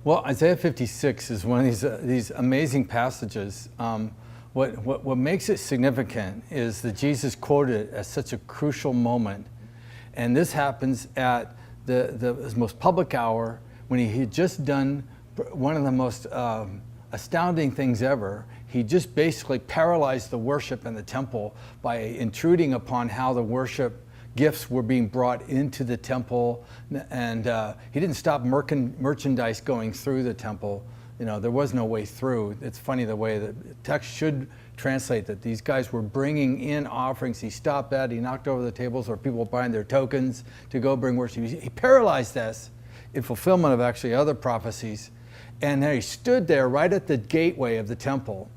Well, Isaiah 56 is one of these amazing passages. What makes it significant is that Jesus quoted it at such a crucial moment. And this happens at his most public hour when he had just done one of the most astounding things ever. He just basically paralyzed the worship in the temple by intruding upon how the worship gifts were being brought into the temple, and he didn't stop merchandise going through the temple. You know, there was no way through. It's funny the way the text should translate that these guys were bringing in offerings. He stopped that. He knocked over the tables where people were buying their tokens to go bring worship. He paralyzed this in fulfillment of actually other prophecies. And then he stood there right at the gateway of the temple,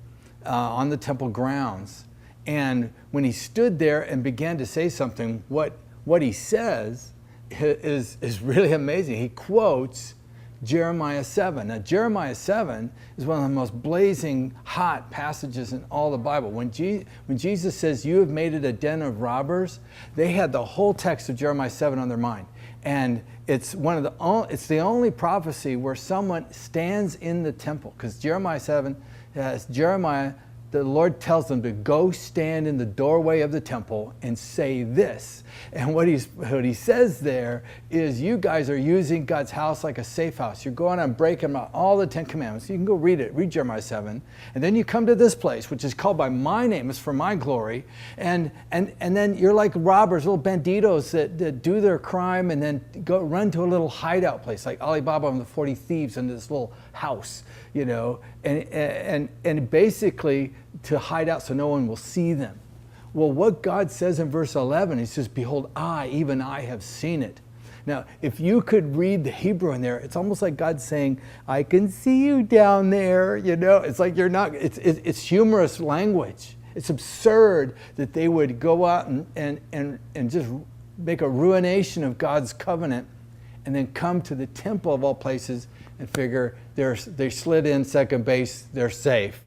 on the temple grounds. And when he stood there and began to say something, what he says is really amazing. He quotes Jeremiah 7. Now, Jeremiah 7 is one of the most blazing hot passages in all the Bible. When Jesus says, "You have made it a den of robbers," they had the whole text of Jeremiah 7 on their mind. And it's the only prophecy where someone stands in the temple, because Jeremiah 7 has the Lord tells them to go stand in the doorway of the temple and say this. And what he says there is, you guys are using God's house like a safe house. You're going on breaking all the 10 commandments. You can go read Jeremiah 7. And then you come to this place, which is called by my name. It's for my glory. And then you're like robbers, little banditos that do their crime and then go run to a little hideout place, like Alibaba and the 40 Thieves in this little house, you know, and basically to hide out so no one will see them. Well, what God says in verse 11, he says, "Behold, even I have seen it." Now, if you could read the Hebrew in there, it's almost like God saying, "I can see you down there," you know. It's like you're not, it's humorous language. It's absurd that they would go out and just make a ruination of God's covenant and then come to the temple of all places and figure they slid in second base, they're safe.